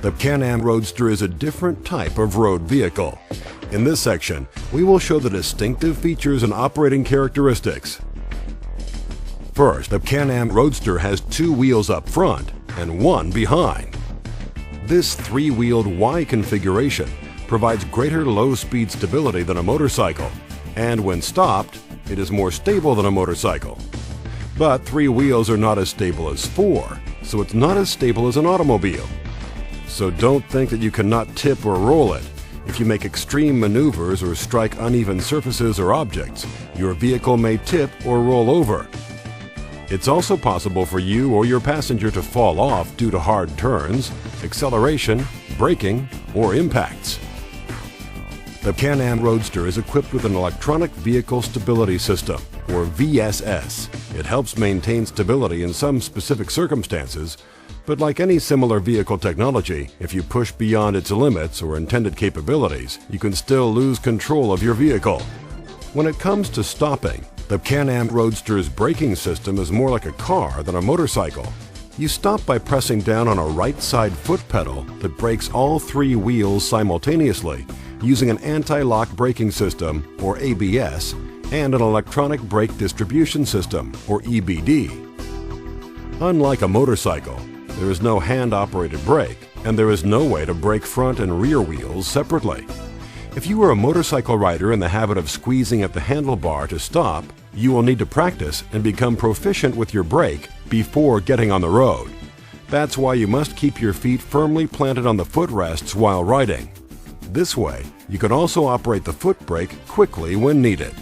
The CANAM Roadster is a different type of road vehicle. In this section, we will show the distinctive features and operating characteristics. First, the CANAM Roadster has 2 wheels up front and 1 behind. This 3-wheeled Y configuration provides greater low-speed stability than a motorcycle, and when stopped, it is more stable than a motorcycle. But 3 wheels are not as stable as 4, so it's not as stable as an automobile. So don't think that you cannot tip or roll it. If you make extreme maneuvers or strike uneven surfaces or objects, your vehicle may tip or roll over. It's also possible for you or your passenger to fall off due to hard turns, acceleration, braking, or impacts. The CANAM Roadster is equipped with an electronic vehicle stability system, or VSS. It helps maintain stability in some specific circumstances, but like any similar vehicle technology, if you push beyond its limits or intended capabilities, you can still lose control of your vehicle. When it comes to stopping, the CANAM Roadster's braking system is more like a car than a motorcycle. You stop by pressing down on a right side foot pedal that brakes all 3 wheels simultaneously using an anti-lock braking system, or ABS, and an electronic brake distribution system, or EBD. Unlike a motorcycle, there is no hand-operated brake, and there is no way to brake front and rear wheels separately. If you are a motorcycle rider in the habit of squeezing at the handlebar to stop, you will need to practice and become proficient with your brake before getting on the road. That's why you must keep your feet firmly planted on the footrests while riding. This way, you can also operate the foot brake quickly when needed.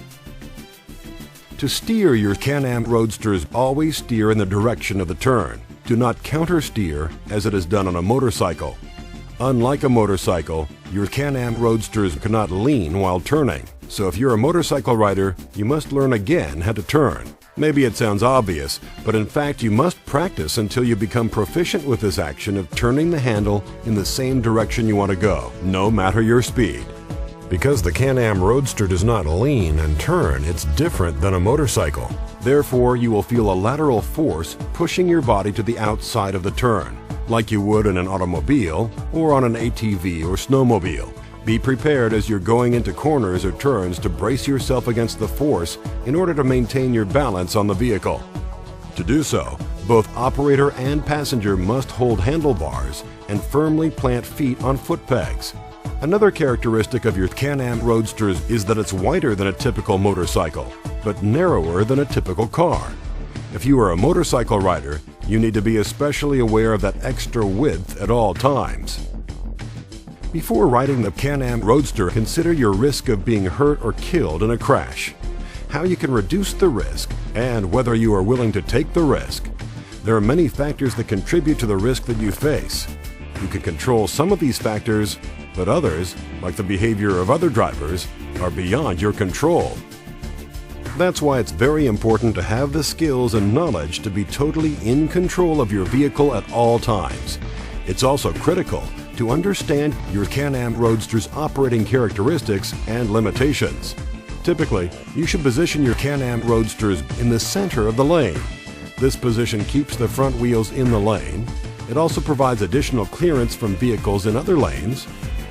To steer your CANAM Roadsters, always steer in the direction of the turn. Do not counter-steer as it is done on a motorcycle. Unlike a motorcycle, your CANAM Roadsters cannot lean while turning. So if you're a motorcycle rider, you must learn again how to turn. Maybe it sounds obvious, but in fact you must practice until you become proficient with this action of turning the handle in the same direction you want to go, no matter your speed. Because the CANAM Roadster does not lean and turn, it's different than a motorcycle. Therefore, you will feel a lateral force pushing your body to the outside of the turn, like you would in an automobile or on an ATV or snowmobile. Be prepared as you're going into corners or turns to brace yourself against the force in order to maintain your balance on the vehicle. To do so, both operator and passenger must hold handlebars and firmly plant feet on foot pegs. Another characteristic of your CANAM Roadsters is that it's wider than a typical motorcycle, but narrower than a typical car. If you are a motorcycle rider, you need to be especially aware of that extra width at all times. Before riding the CANAM Roadster, consider your risk of being hurt or killed in a crash, how you can reduce the risk, and whether you are willing to take the risk. There are many factors that contribute to the risk that you face. You can control some of these factors, but others, like the behavior of other drivers, are beyond your control. That's why it's very important to have the skills and knowledge to be totally in control of your vehicle at all times. It's also critical to understand your CANAM Roadster's operating characteristics and limitations. Typically, you should position your CANAM Roadsters in the center of the lane. This position keeps the front wheels in the lane. It also provides additional clearance from vehicles in other lanes,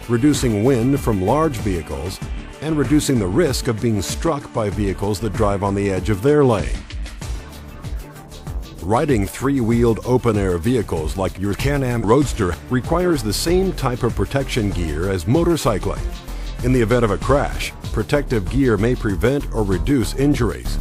reducing wind from large vehicles, and reducing the risk of being struck by vehicles that drive on the edge of their lane. Riding 3-wheeled open-air vehicles like your CANAM Roadster requires the same type of protection gear as motorcycling. In the event of a crash, protective gear may prevent or reduce injuries.